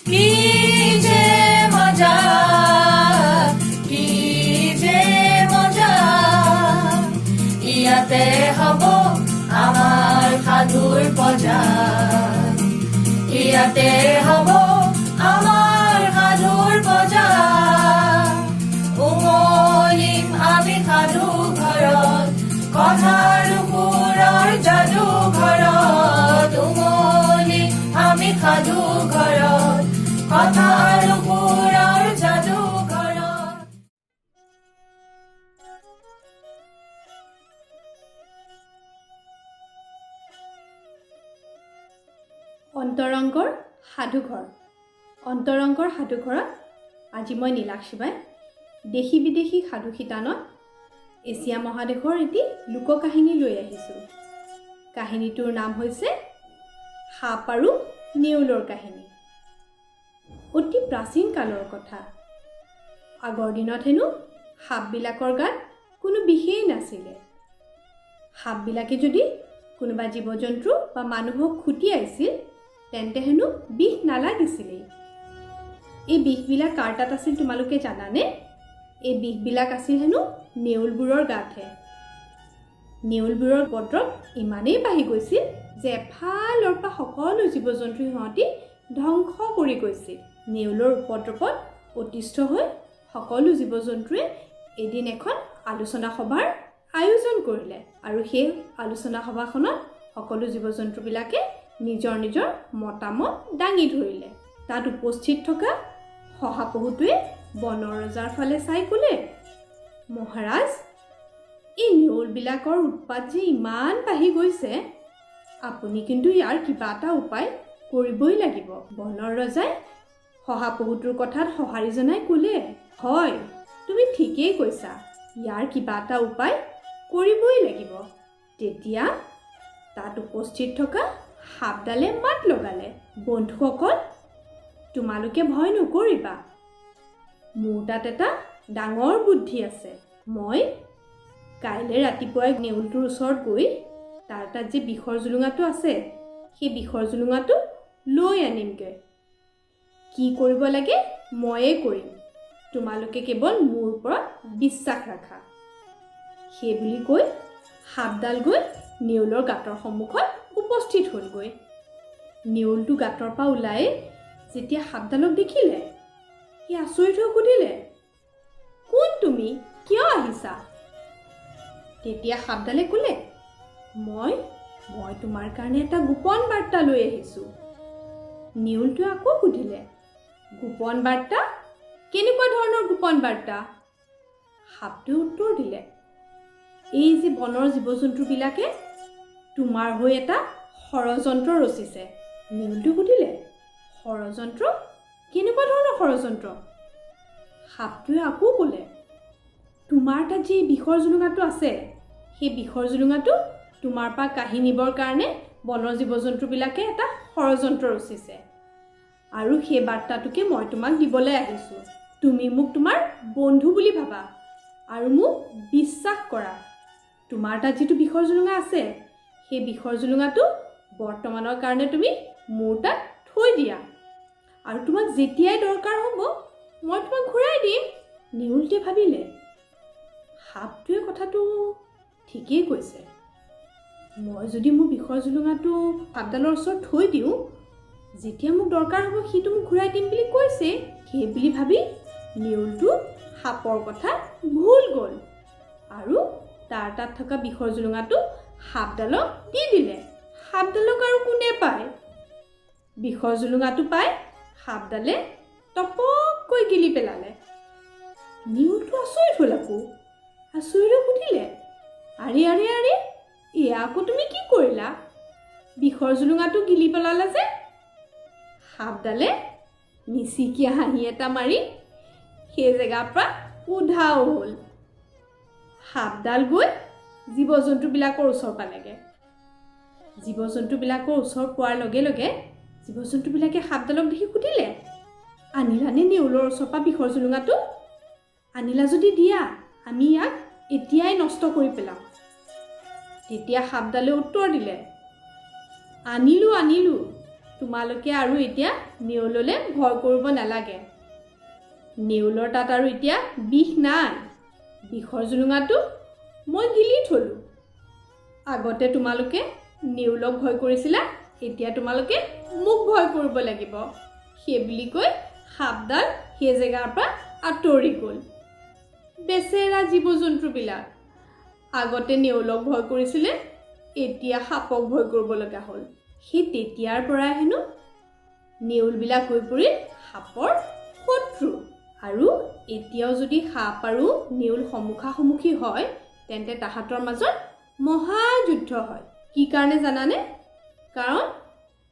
কি যে মজা, কি যে মজা, ইয়াতে হ'ব আমাৰ সাধুৰ বজাৰ, ইয়াতে হ'ব আমাৰ সাধুৰ বজাৰ। উমলিম আমি সাধু ঘৰত, কথাৰ সুৰৰ যাদু ঘৰত, উমলিম আমি সাধু ঘৰত, কথাৰ সুৰৰ যাদু ঘৰত। অন্তৰংগৰ সাধুঘৰ। অন্তৰংগৰ সাধুঘৰত আজি মই নীলাক্ষী বাই দেশী বিদেশী সাধু শিতানত এছিয়া মহাদেশৰ এটি লোককাহিনী লৈ আহিছোঁ। কাহিনীটোৰ নাম হৈছে সাপ আৰু নেউলৰ কাহিনী। অতি প্ৰাচীন কালৰ কথা। আগৰ দিনত হেনো সাপবিলাকৰ গাত কোনো বিষেই নাছিলে। সাপবিলাকে যদি কোনোবা জীৱ জন্তু বা মানুহক খুটিয়াইছিল তেন্তে হেনো বিষ নালাগিছিলেই। এই বিষবিলাক কাৰ তাত আছিল তোমালোকে জানানে? এই বিষবিলাক আছিল হেনো নেউলবোৰৰ গাতহে। নেউলবোৰৰ উপদ্ৰৱ ইমানেই বাঢ়ি গৈছিল যে এফালৰ পৰা সকলো জীৱ জন্তু সিহঁতি ধ্বংস কৰি গৈছিল। নেউলৰ উপদ্ৰৱত অতিষ্ঠ হৈ সকলো জীৱ জন্তুৱে এদিন এখন আলোচনা সভাৰ আয়োজন কৰিলে আৰু সেই আলোচনা সভাখনত সকলো জীৱ জন্তুবিলাকে নিজৰ নিজৰ মতামত দাঙি ধৰিলে। তাত উপস্থিত থকা শহাপহুটোৱে বনৰ ৰজাৰ ফালে চাই ক'লে, মহাৰাজ, এই নেউলবিলাকৰ উৎপাত যে ইমান বাঢ়ি গৈছে, আপুনি কিন্তু ইয়াৰ কিবা এটা উপায় কৰিবই লাগিব। বনৰ ৰজাই শহাপহুটোৰ কথাত সঁহাৰি জনাই ক'লে, হয়, তুমি ঠিকেই কৈছা, ইয়াৰ কিবা এটা উপায় কৰিবই লাগিব। তেতিয়া তাত উপস্থিত থকা সাপডালে মাত লগালে, বন্ধুসকল, তোমালোকে ভয় নকৰিবা, মোৰ তাত এটা ডাঙৰ বুদ্ধি আছে। মই কাইলৈ ৰাতিপুৱাই নেউলটোৰ ওচৰত গৈ তাৰ তাত যে বিষৰ জুলুঙাটো আছে সেই বিষৰ জুলুঙাটো লৈ আনিমগৈ। কি কৰিব লাগে ময়ে কৰিম, তোমালোকে কেৱল মোৰ ওপৰত বিশ্বাস ৰাখা। সেই বুলি কৈ সাপডাল গৈ নেউলৰ গাঁতৰ সন্মুখত উপস্থিত হ'লগৈ। নেউলটো গাঁতৰ পৰা ওলাই যেতিয়া সাপডালক দেখিলে সি আচৰিত হৈ সুধিলে, কোন তুমি, কিয় আহিছা? তেতিয়া সাপডালে ক'লে, মই তোমাৰ কাৰণে এটা গোপন বাৰ্তা লৈ আহিছোঁ। নেউলটোৱে আকৌ সুধিলে, গোপন বাৰ্তা? কেনেকুৱা ধৰণৰ গোপন বাৰ্তা? সাপটোৱে উত্তৰ দিলে, এই যে বনৰ জীৱ জন্তুবিলাকে তোমাৰ হৈ এটা ষড়যন্ত্ৰ ৰচিছে। নেউলটোৱে সুধিলে, ষড়যন্ত্ৰ? কেনেকুৱা ধৰণৰ ষড়যন্ত্ৰ? সাপটোৱে আকৌ ক'লে, তোমাৰ তাত যি বিষৰ জুলুঙাটো আছে সেই বিষৰ জুলুঙাটো তোমাৰ পৰা কাঢ়ি নিবৰ কাৰণে বনৰ জীৱ জন্তুবিলাকে এটা ষড়যন্ত্ৰ ৰচিছে আৰু সেই বাৰ্তাটোকে মই তোমাক দিবলৈ আহিছোঁ। তুমি মোক তোমাৰ বন্ধু বুলি ভাবা আৰু মোক বিশ্বাস কৰা। তোমাৰ তাত যিটো বিষৰ জুলুঙা আছে সেই বিষৰ জুলুঙাটো বৰ্তমানৰ কাৰণে তুমি মোৰ তাত থৈ দিয়া আৰু তোমাক যেতিয়াই দৰকাৰ হ'ব মই তোমাক ঘূৰাই দিম। নেউলটোৱে ভাবিলে, সাপটোৱে কথাটো ঠিকেই কৈছে। মই যদি মোৰ বিষৰ জুলুঙাটো সাপডালৰ ওচৰত থৈ দিওঁ, যেতিয়া মোক দৰকাৰ হ'ব সিটো মোক ঘূৰাই দিম বুলি কৈছে। সেই বুলি ভাবি নেউলটো সাপৰ কথা ভুল গ'ল আৰু তাৰ তাত থকা বিষৰ জুলুঙাটো সাপডালক দি দিলে। সাপডালক আৰু কোনে পায়? বিষৰ জুলুঙাটো পাই সাপডালে টপককৈ গিলি পেলালে। নেউলটো আচৰিত হ'ল, আকৌ আচৰিত সুধিলে, আৰে আৰে আৰে, এয়া আকৌ তুমি কি কৰিলা? বিষৰ জুলুঙাটো গিলি পেলালা যে? সাপডালে মিচিকীয়া হাঁহি এটা মাৰি সেই জেগাৰ পৰা উধাও হ'ল। সাপডাল গৈ জীৱ জন্তুবিলাকৰ ওচৰ পালেগৈ। জীৱ জন্তুবিলাকৰ ওচৰ পোৱাৰ লগে লগে জীৱ জন্তুবিলাকে সাপডালক দেখি সুধিলে, আনিলানে নেউলৰ ওচৰৰ পৰা বিষৰ জুলুঙাটো? আনিলা যদি দিয়া, আমি ইয়াক এতিয়াই নষ্ট কৰি পেলাম। তেতিয়া সাপডালে উত্তৰ দিলে, আনিলোঁ, তোমালোকে আৰু এতিয়া নেউললৈ ভয় কৰিব নালাগে। নেউলৰ তাত আৰু এতিয়া বিষ নাই। বিষৰ জুলুঙাটো মই গিলি থলোঁ। আগতে তোমালোকে নেউলক ভয় কৰিছিলা, এতিয়া তোমালোকে মোক ভয় কৰিব লাগিব। সেই বুলি কৈ সাপডাল সেই জেগাৰ পৰা আঁতৰি গ'ল। বেচেৰা জীৱ জন্তুবিলাক আগতে নেউলক ভয় কৰিছিলে, এতিয়া সাপক ভয় কৰিব লগা হ'ল। সেই তেতিয়াৰ পৰাই হেনো নেউলবিলাক হৈ পৰিল সাপৰ শত্ৰু। আৰু এতিয়াও যদি সাপ আৰু নেউল সন্মুখাসন্মুখী হয় তেন্তে তাহাঁতৰ মাজত মহাযুদ্ধ হয়। কি কাৰণে জানানে? কাৰণ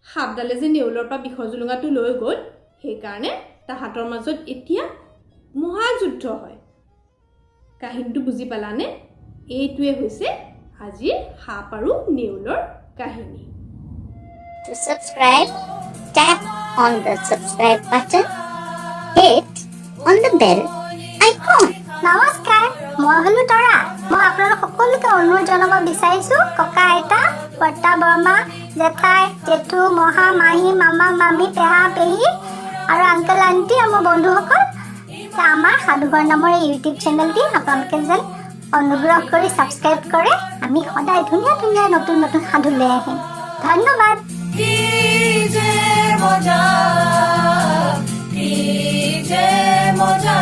সাপডালে যে নেউলৰ পৰা বিষৰ জুলুঙাটো লৈ গ'ল, সেইকাৰণে তাহাঁতৰ মাজত এতিয়া মহাযুদ্ধ হয়। কাহিনীটো বুজি পালানে? এইটোৱে হৈছে আজিৰ সাপ আৰু নেউলৰ কাহিনী। To subscribe, tap on the subscribe button, hit on the bell icon. নমস্কাৰ, মই হলো তৰা। মই আপোনালোক সকলোকে অনুৰোধ জনাব বিচাৰিছোঁ, ককা আইতা, বৰ্তা বৰমা, জেঠাই জেঠু, মহা মাহী, মামা মামী, পেহা পেহী আৰু আংকেল আণ্টি আৰু মোৰ বন্ধুসকল, আমাৰ সাধুঘৰ নামৰ এই ইউটিউব চেনেলটি আপোনালোকে যেন অনুগ্ৰহ কৰি ছাবস্ক্ৰাইব কৰে। আমি সদায় ধুনীয়া ধুনীয়া নতুন নতুন সাধু লৈ আহিম। ধন্যবাদ। কি যে মজা, কি যে মজা।